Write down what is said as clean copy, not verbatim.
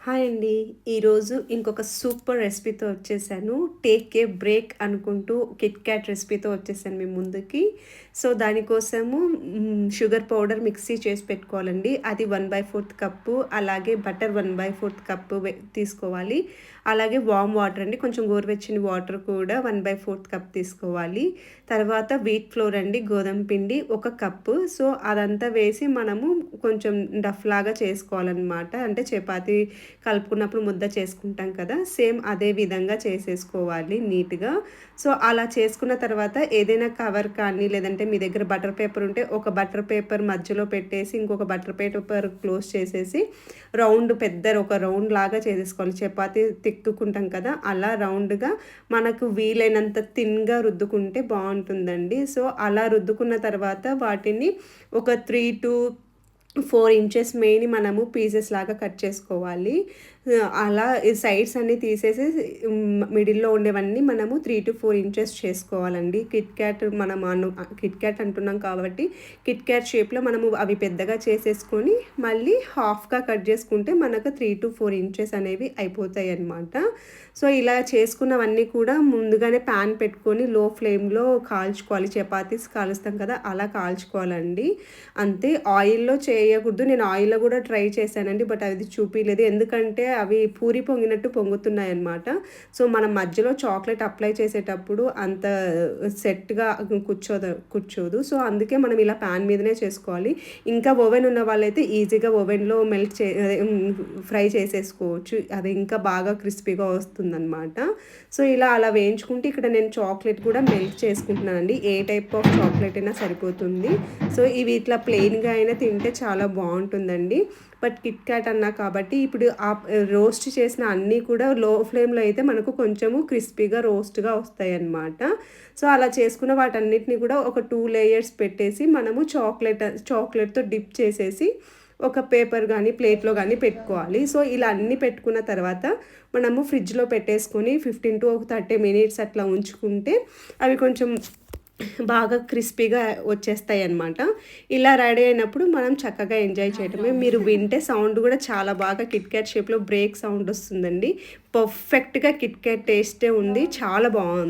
Hi అండి. ఈరోజు ఇంకొక సూపర్ రెసిపీతో వచ్చేసాను. టేక్ ఏ బ్రేక్ అనుకుంటూ కిట్ క్యాట్ రెసిపీతో వచ్చేసాను మీ ముందుకి. సో, దానికోసము షుగర్ పౌడర్ మిక్సీ చేసి పెట్టుకోవాలండి. అది 1/4 కప్పు, అలాగే బటర్ 1/4 కప్పు తీసుకోవాలి. అలాగే వార్మ్ వాటర్ అండి, కొంచెం గోరువెచ్చని వాటర్ కూడా 1/4 కప్ తీసుకోవాలి. తర్వాత వీట్ ఫ్లోర్ అండి, గోధుమ పిండి 1 కప్పు. సో, అదంతా వేసి మనము కొంచెం డఫ్ లాగా చేసుకోవాలన్నమాట. అంటే చపాతీ కలుపుకున్నప్పుడు ముద్ద చేసుకుంటాం కదా, సేమ్ అదే విధంగా చేసేసుకోవాలి నీట్‌గా. సో, అలా చేసుకున్న తర్వాత ఏదైనా కవర్ కానీ, లేదంటే మీ దగ్గర బటర్ పేపర్ ఉంటే ఒక బటర్ పేపర్ మధ్యలో పెట్టేసి, ఇంకొక బటర్ పేపర్ క్లోజ్ చేసేసి ఒక రౌండ్ లాగా చేసేసుకోవాలి. చపాతీ తిక్కుకుంటాం కదా, అలా రౌండ్‌గా మనకు వీలైనంత థిన్‌గా రుద్దుకుంటే బావుంటుందండి. సో, అలా రుద్దుకున్న తర్వాత వాటిని ఒక 3-4 ఇంచెస్ మేని మనము పీసెస్ లాగా కట్ చేసుకోవాలి. అలా ఈ సైడ్స్ అన్నీ తీసేసి మిడిల్‌లో ఉండేవన్నీ మనము 3-4 ఇంచెస్ చేసుకోవాలండి. కిట్ క్యాట్ అంటున్నాం కాబట్టి కిట్ క్యాట్ షేప్‌లో మనము అవి పెద్దగా చేసేసుకొని మళ్ళీ హాఫ్‌గా కట్ చేసుకుంటే మనకు 3-4 ఇంచెస్ అనేవి అయిపోతాయన్నమాట. సో, ఇలా చేసుకున్నవన్నీ కూడా ముందుగానే ప్యాన్ పెట్టుకొని లో ఫ్లేమ్‌లో కాల్చుకోవాలి. చపాతీస్ కాలుస్తాం కదా, అలా కాల్చుకోవాలండి. అంతే, ఆయిల్‌లో చేయకూడదు. నేను ఆయిల్‌లో కూడా ట్రై చేశానండి, బట్ అది చూపియలేదు. ఎందుకంటే అవి పూరి పొంగినట్టు పొంగుతున్నాయన్నమాట. సో, మనం మధ్యలో చాక్లెట్ అప్లై చేసేటప్పుడు అంత సెట్‌గా కూర్చోదు. సో, అందుకే మనం ఇలా ప్యాన్ మీదనే చేసుకోవాలి. ఇంకా ఓవెన్ ఉన్న వాళ్ళైతే ఈజీగా ఓవెన్‌లో ఫ్రై చేసేసుకోవచ్చు. అది ఇంకా బాగా క్రిస్పీగా వస్తుందన్నమాట. సో, అలా వేయించుకుంటే ఇక్కడ నేను చాక్లెట్ కూడా మెల్ట్ చేసుకుంటున్నానండి. ఏ టైప్ ఆఫ్ చాక్లెట్ అయినా సరిపోతుంది. సో, ఇవి ఇట్లా ప్లెయిన్‌గా అయినా తింటే చాలా బావుంటుందండి. బట్ కిట్ క్యాట్ అన్నా కాబట్టి ఇప్పుడు రోస్ట్ చేసిన అన్నీ కూడా లో ఫ్లేమ్‌లో అయితే మనకు కొంచెము క్రిస్పీగా రోస్ట్‌గా వస్తాయన్నమాట. సో, అలా చేసుకున్న వాటన్నిటిని కూడా ఒక 2 లేయర్స్ పెట్టేసి మనము చాక్లెట్‌తో డిప్ చేసేసి ఒక పేపర్ గానీ, ప్లేట్‌లో గానీ పెట్టుకోవాలి. సో, ఇలా అన్నీ పెట్టుకున్న తర్వాత మనము ఫ్రిడ్జ్‌లో పెట్టేసుకొని 15-30 మినిట్స్ అట్లా ఉంచుకుంటే అవి కొంచెం బాగా క్రిస్పీగా వచ్చేస్తాయన్నమాట. ఇలా రెడీ అయినప్పుడు మనం చక్కగా ఎంజాయ్ చేయడమే. మీరు వింటే సౌండ్ కూడా చాలా బాగా కిట్ క్యాట్ షేప్‌లో బ్రేక్ సౌండ్ వస్తుందండి. పర్ఫెక్ట్‌గా కిట్ క్యాట్ టేస్టే ఉంది. చాలా బావుంది.